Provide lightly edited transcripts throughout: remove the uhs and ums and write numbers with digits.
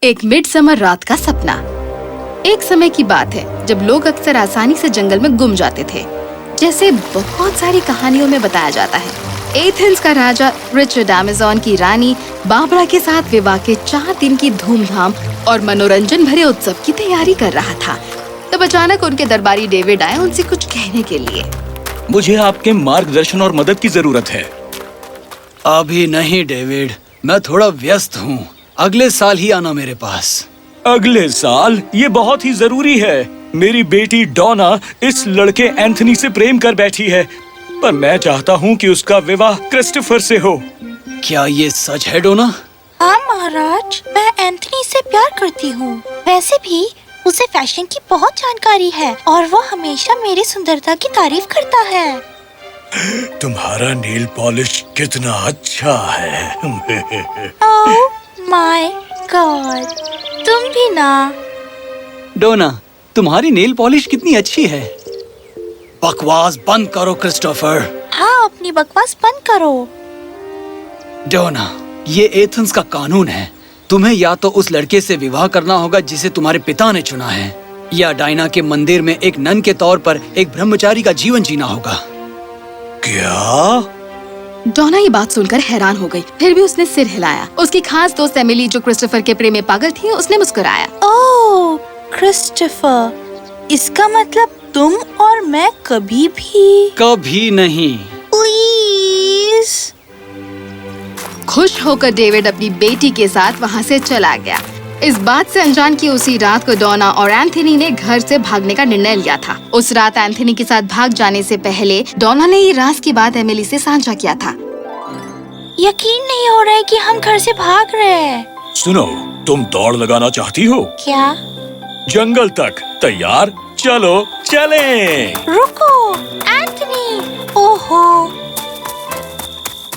एक मिडसमर रात का सपना। एक समय की बात है जब लोग अक्सर आसानी से जंगल में गुम जाते थे, जैसे बहुत सारी कहानियों में बताया जाता है। एथेंस का राजा रिचर्ड अमेज़न की रानी बारबरा के साथ विवाह के 4 दिन की धूमधाम और मनोरंजन भरे उत्सव की तैयारी कर रहा था। तब अचानक उनके दरबारी डेविड आए उनसे कुछ कहने के लिए। मुझे आपके मार्गदर्शन और मदद की जरूरत है। अभी नहीं डेविड, मैं थोड़ा व्यस्त हूँ। अगले साल ही आना मेरे पास। अगले साल? ये बहुत ही जरूरी है। मेरी बेटी डोना इस लड़के एंथनी से प्रेम कर बैठी है, पर मैं चाहता हूँ कि उसका विवाह क्रिस्टोफर से हो। क्या ये सच है डोना? हाँ महाराज, मैं एंथनी से प्यार करती हूँ। वैसे भी उसे फैशन की बहुत जानकारी है और वो हमेशा मेरी सुंदरता की तारीफ करता है। तुम्हारा नेल पॉलिश कितना अच्छा है। ओह माय गॉड, तुम भी ना। डोना, तुम्हारी नेल पॉलिश कितनी अच्छी है। बकवास बंद करो क्रिस्टोफर। हाँ, अपनी बकवास बंद करो। डोना, ये एथेंस का कानून है। तुम्हें या तो उस लड़के से विवाह करना होगा जिसे तुम्हारे पिता ने चुना है, या डायना के मंदिर में एक नन के तौर पर एक ब्रह्मचारी का जीवन जीना होगा। क्या? डोना ये बात सुनकर हैरान हो गई, फिर भी उसने सिर हिलाया। उसकी खास दोस्त एमिली, जो क्रिस्टोफर के प्रेम में पागल थी, उसने मुस्कुराया। ओह क्रिस्टोफर, इसका मतलब तुम और मैं कभी नहीं। प्लीज। खुश होकर डेविड अपनी बेटी के साथ वहाँ से चला गया। इस बात से अनजान कि उसी रात को डोना और एंथनी ने घर से भागने का निर्णय लिया था। उस रात एंथनी के साथ भाग जाने से पहले डोना ने ये राज की बात एमिली से साझा किया था। यकीन नहीं हो रहा है कि हम घर से भाग रहे हैं। सुनो, तुम दौड़ लगाना चाहती हो? क्या? जंगल तक। तैयार? चलो चलें। रुको एंथनी। ओहो।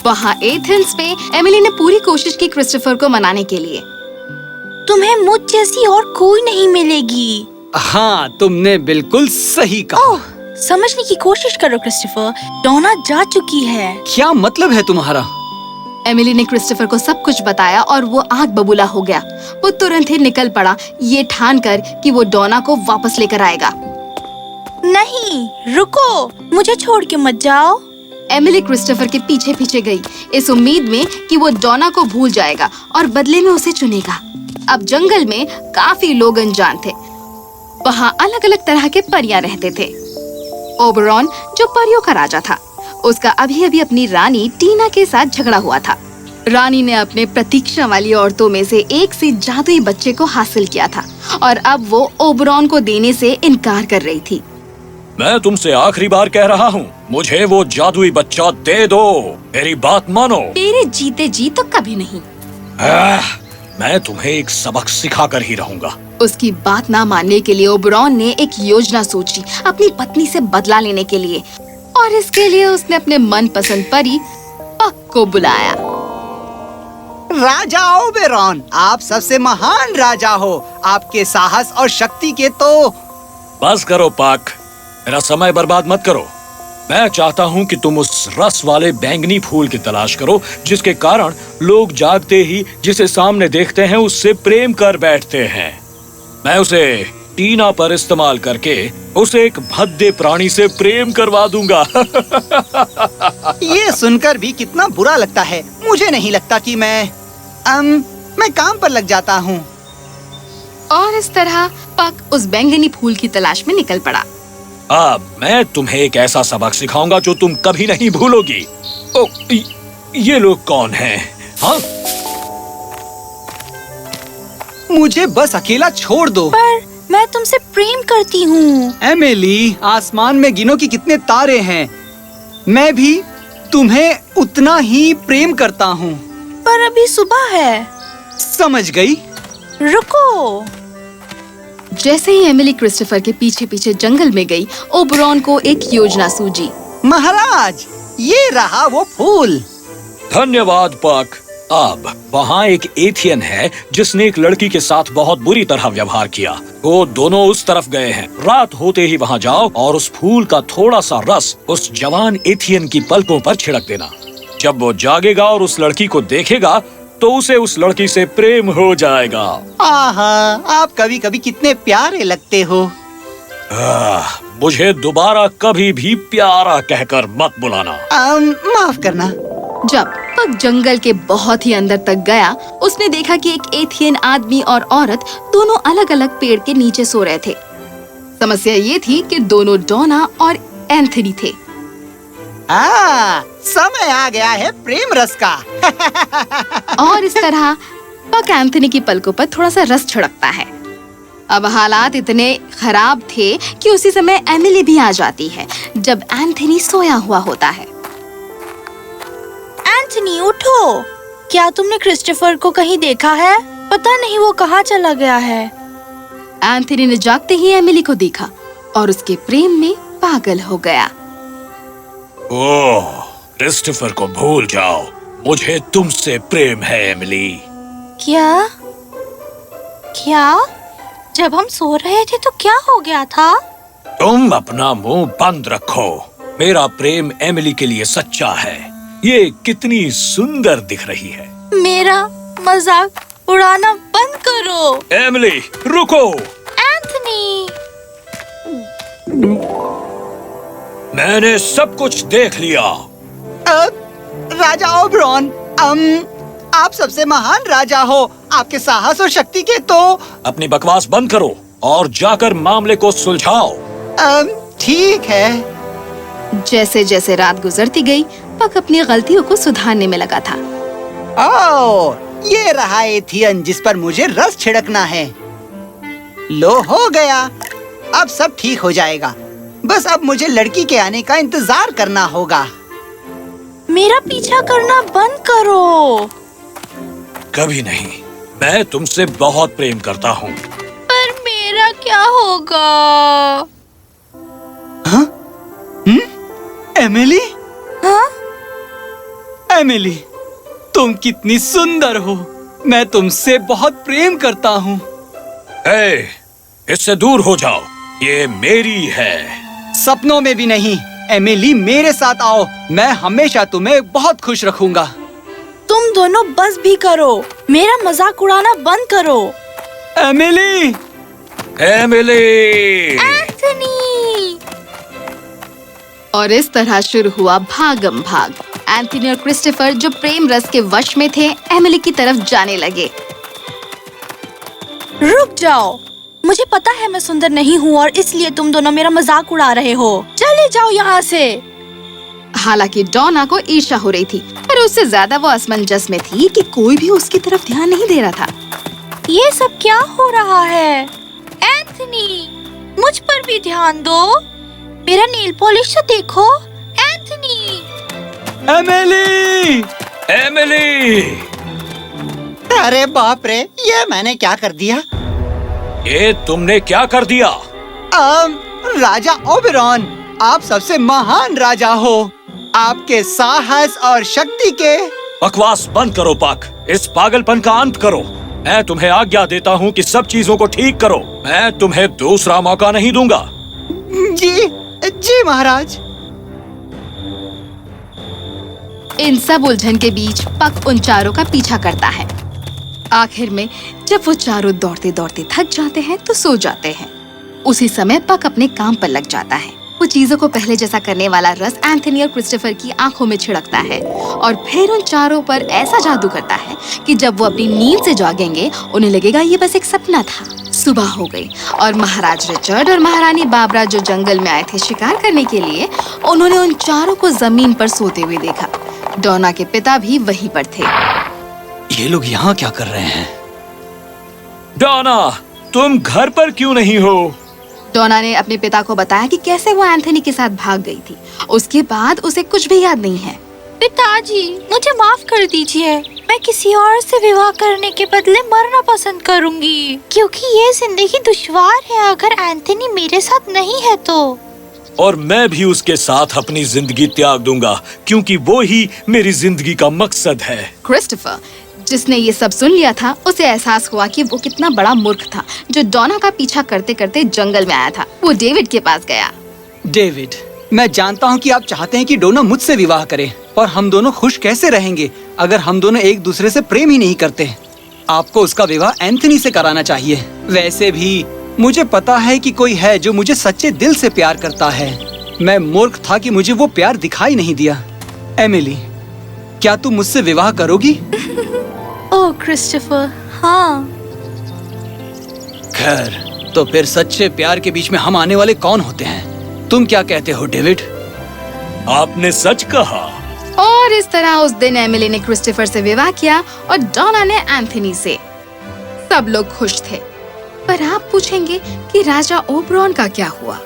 वहाँ एथेंस में एमिली ने पूरी कोशिश की क्रिस्टोफर को मनाने के लिए। तुम्हें मुझ जैसी और कोई नहीं मिलेगी। हाँ, तुमने बिल्कुल सही कहा। ओह, समझने की कोशिश करो क्रिस्टोफर, डोना जा चुकी है। क्या मतलब है तुम्हारा? एमिली ने क्रिस्टोफर को सब कुछ बताया और वो आग बबूला हो गया। वो तुरंत ही निकल पड़ा, ये ठानकर कि वो डोना को वापस लेकर आएगा। नहीं, रुको, मुझे छोड़ के मत जाओ। एमिली क्रिस्टोफर के पीछे पीछे गई, इस उम्मीद में कि वो डोना को भूल जाएगा और बदले में उसे चुनेगा। अब जंगल में काफी लोग अनजान थे। वहाँ अलग अलग तरह के परियां रहते थे। ओबरॉन, जो परियों का राजा था, उसका अभी अभी अपनी रानी टीना के साथ झगड़ा हुआ था। रानी ने अपने प्रतीक्षा वाली औरतों में से एक से जादुई बच्चे को हासिल किया था और अब वो ओबरॉन को देने से इनकार कर रही थी। मैं तुमसे आखिरी बार कह रहा हूँ, मुझे वो जादुई बच्चा दे दो। मेरी बात मानो। तेरे जीते जी तो कभी नहीं। मैं तुम्हें एक सबक सिखाकर ही रहूंगा। उसकी बात ना मानने के लिए ओबरॉन ने एक योजना सोची अपनी पत्नी से बदला लेने के लिए, और इसके लिए उसने अपने मनपसंद परी पक को बुलाया। राजा ओबेरॉन, आप सबसे महान राजा हो। आपके साहस और शक्ति के तो। बस करो पक, मेरा समय बर्बाद मत करो। मैं चाहता हूँ कि तुम उस रस वाले बैंगनी फूल की तलाश करो जिसके कारण लोग जागते ही जिसे सामने देखते हैं उससे प्रेम कर बैठते हैं। मैं उसे टीना पर इस्तेमाल करके उसे एक भद्दे प्राणी से प्रेम करवा दूंगा। ये सुनकर भी कितना बुरा लगता है। मुझे नहीं लगता कि मैं काम पर लग जाता हूँ। और इस तरह पक उस बैंगनी फूल की तलाश में निकल पड़ा। अब मैं तुम्हें एक ऐसा सबक सिखाऊंगा जो तुम कभी नहीं भूलोगी। ये लोग कौन हैं? हाँ? मुझे बस अकेला छोड़ दो। पर मैं तुमसे प्रेम करती हूँ। एमिली, आसमान में गिनो कि कितने तारे हैं। मैं भी तुम्हें उतना ही प्रेम करता हूँ। पर अभी सुबह है। समझ गई? रुको। जैसे ही एमिली क्रिस्टोफर के पीछे पीछे जंगल में गई, ओबरॉन को एक योजना सूझी। महाराज, ये रहा वो फूल। धन्यवाद पक। अब वहाँ एक एथियन है जिसने एक लड़की के साथ बहुत बुरी तरह व्यवहार किया। वो दोनों उस तरफ गए हैं। रात होते ही वहाँ जाओ और उस फूल का थोड़ा सा रस उस जवान एथियन की पलकों पर छिड़क देना। जब वो जागेगा और उस लड़की को देखेगा तो उसे उस लड़की से प्रेम हो जाएगा। आहा, आप कभी कभी कितने प्यारे लगते हो। मुझे दोबारा कभी भी प्यारा कहकर मत बुलाना। माफ करना। जब पक जंगल के बहुत ही अंदर तक गया, उसने देखा कि एक एथियन आदमी और औरत दोनों अलग अलग पेड़ के नीचे सो रहे थे। समस्या ये थी कि दोनों डोना और एंथनी थे। समय आ गया है प्रेम रस का। और इस तरह पक एंथनी की पलकों पर थोड़ा सा रस छिड़कता है। अब हालात इतने खराब थे कि उसी समय एमिली भी आ जाती है जब एंथनी सोया हुआ होता है। एंथनी उठो, क्या तुमने क्रिस्टोफर को कहीं देखा है? पता नहीं वो कहाँ चला गया है। एंथनी ने जागते ही एमिली को देखा और उसके प्रेम में पागल हो गया। ओह, क्रिस्टोफर को भूल जाओ, मुझे तुमसे प्रेम है एमिली। क्या? जब हम सो रहे थे तो क्या हो गया था? तुम अपना मुंह बंद रखो। मेरा प्रेम एमिली के लिए सच्चा है। ये कितनी सुंदर दिख रही है। मेरा मजाक उड़ाना बंद करो। एमिली, रुको। एंथनी, मैंने सब कुछ देख लिया। राजा ओबरॉन, आप सबसे महान राजा हो। आपके साहस और शक्ति के तो। अपनी बकवास बंद करो और जाकर मामले को सुलझाओ। ठीक है। जैसे जैसे रात गुजरती गई, पक अपनी गलतियों को सुधारने में लगा था। ओह, ये रहा एथियन जिस पर मुझे रस छिड़कना है। लो, हो गया। अब सब ठीक हो जाएगा। बस अब मुझे लड़की के आने का इंतजार करना होगा। मेरा पीछा करना बंद करो। कभी नहीं। मैं तुमसे बहुत प्रेम करता हूँ। पर मेरा क्या होगा? हाँ? एमिली? हाँ? एमिली, तुम कितनी सुंदर हो। मैं तुमसे बहुत प्रेम करता हूँ। इससे दूर हो जाओ, ये मेरी है। सपनों में भी नहीं। एमिली, मेरे साथ आओ। मैं हमेशा तुम्हें बहुत खुश रखूंगा। तुम दोनों बस भी करो। मेरा मजाक उड़ाना बंद करो। एमिली! एमिली! एंथनी! और इस तरह शुरू हुआ भागम भाग। एंथनी और क्रिस्टोफर जो प्रेम रस के वश में थे, एमिली की तरफ जाने लगे। रुक जाओ। मुझे पता है मैं सुंदर नहीं हूँ और इसलिए तुम दोनों मेरा मजाक उड़ा रहे हो। चले जाओ यहाँ से। हालांकि डोना को ईर्ष्या हो रही थी, पर उससे ज्यादा वो असमंजस में थी कि कोई भी उसकी तरफ ध्यान नहीं दे रहा था। ये सब क्या हो रहा है? एंथनी, मुझ पर भी ध्यान दो। मेरा नेल पॉलिश तो देखो। एंथनी! एमिली! एमिली! अरे बाप रे, ये मैंने क्या कर दिया? ये तुमने क्या कर दिया? राजा ओबेरॉन, आप सबसे महान राजा हो। आपके साहस और शक्ति के। बकवास बंद करो पक। इस पागलपन का अंत करो। मैं तुम्हें आज्ञा देता हूँ कि सब चीजों को ठीक करो। मैं तुम्हें दूसरा मौका नहीं दूंगा। जी महाराज। इन सब उलझन के बीच पक उन चारों का पीछा करता है। आखिर में जब वो चारों दौड़ते दौड़ते थक जाते हैं तो सो जाते हैं। उसी समय पक अपने काम पर लग जाता है। वो चीजों को पहले जैसा करने वाला रस एंथनी और क्रिस्टोफर की आंखों में छिड़कता है और फिर उन चारों पर ऐसा जादू करता है कि जब वो अपनी नींद से जागेंगे, उन्हें लगेगा ये बस एक सपना था। सुबह हो गई और महाराज रिचर्ड और महारानी बाबरा जो जंगल में आए थे शिकार करने के लिए, उन्होंने उन चारों को जमीन पर सोते हुए देखा। डोना के पिता भी वहीं पर थे। ये लोग यहाँ क्या कर रहे हैं? डोना, तुम घर पर क्यों नहीं हो? डोना ने अपने पिता को बताया कि कैसे वो एंथनी के साथ भाग गई थी। उसके बाद उसे कुछ भी याद नहीं है। पिताजी, मुझे माफ कर दीजिए। मैं किसी और से विवाह करने के बदले मरना पसंद करूंगी, क्योंकि ये जिंदगी दुश्वार है अगर एंथनी मेरे साथ नहीं है तो। और मैं भी उसके साथ अपनी जिंदगी त्याग दूंगा, क्योंकि वो ही मेरी जिंदगी का मकसद है। क्रिस्टोफर, जिसने ये सब सुन लिया था, उसे एहसास हुआ कि वो कितना बड़ा मूर्ख था जो डोना का पीछा करते करते जंगल में आया था। वो डेविड के पास गया। डेविड, मैं जानता हूँ कि आप चाहते हैं कि डोना मुझसे विवाह करे, और हम दोनों खुश कैसे रहेंगे अगर हम दोनों एक दूसरे से प्रेम ही नहीं करते। आपको उसका विवाह एंथनी से कराना चाहिए। वैसे भी मुझे पता है कि कोई है जो मुझे सच्चे दिल से प्यार करता है। मैं मूर्ख था कि मुझे वो प्यार दिखाई नहीं दिया। एमिली, क्या तुम मुझसे विवाह करोगी? ओह क्रिस्टोफर, हाँ। खैर, तो फिर सच्चे प्यार के बीच में हम आने वाले कौन होते हैं? तुम क्या कहते हो डेविड? आपने सच कहा। और इस तरह उस दिन एमिली ने क्रिस्टोफर से विवाह किया और डोना ने एंथनी से। सब लोग खुश थे। पर आप पूछेंगे कि राजा ओबरॉन का क्या हुआ?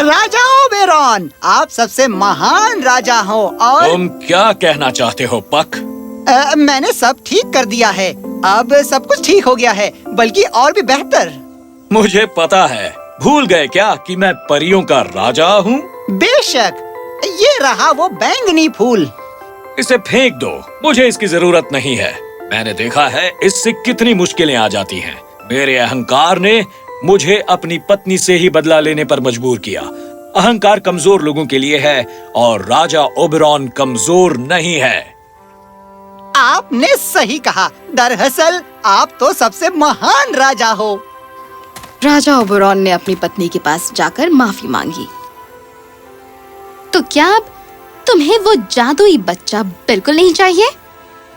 राजा ओबेरॉन, आप सबसे महान राजा हो और तुम क्या कहना चाहते हो पक? मैंने सब ठीक कर दिया है। अब सब कुछ ठीक हो गया है, बल्कि और भी बेहतर। मुझे पता है। भूल गए क्या कि मैं परियों का राजा हूँ? बेशक। ये रहा वो बैंगनी फूल। इसे फेंक दो, मुझे इसकी जरूरत नहीं है। मैंने देखा है इससे कितनी मुश्किलें आ जाती हैं। मेरे अहंकार ने मुझे अपनी पत्नी से ही बदला लेने पर मजबूर किया। अहंकार कमजोर लोगों के लिए है और राजा ओबेरॉन कमजोर नहीं है। आपने सही कहा। दरअसल आप तो सबसे महान राजा हो। राजा ओबरॉन ने अपनी पत्नी के पास जाकर माफी मांगी। तो क्या अब तुम्हें वो जादुई बच्चा बिल्कुल नहीं चाहिए?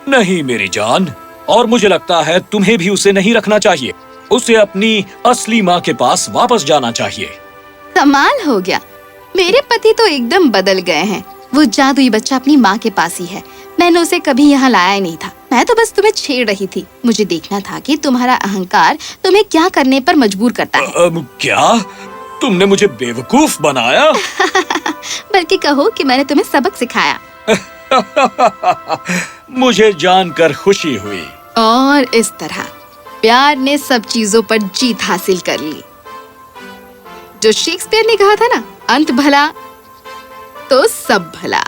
नहीं मेरी जान, और मुझे लगता है तुम्हें भी उसे नहीं रखना चाहिए। उसे अपनी असली माँ के पास वापस जाना चाहिए। कमाल हो गया। मेरे पति तो एकदम बदल गए हैं। वो जादुई बच्चा अपनी माँ के पास ही है। मैंने उसे कभी यहाँ लाया ही नहीं था। मैं तो बस तुम्हें छेड़ रही थी। मुझे देखना था कि तुम्हारा अहंकार तुम्हें क्या करने पर मजबूर करता है। क्या तुमने मुझे बेवकूफ बनाया? बल्कि कहो कि मैंने तुम्हें सबक सिखाया। मुझे जानकर खुशी हुई। और इस तरह प्यार ने सब चीजों पर जीत हासिल कर ली। जो शेक्सपियर ने कहा था ना, अंत भला तो सब भला।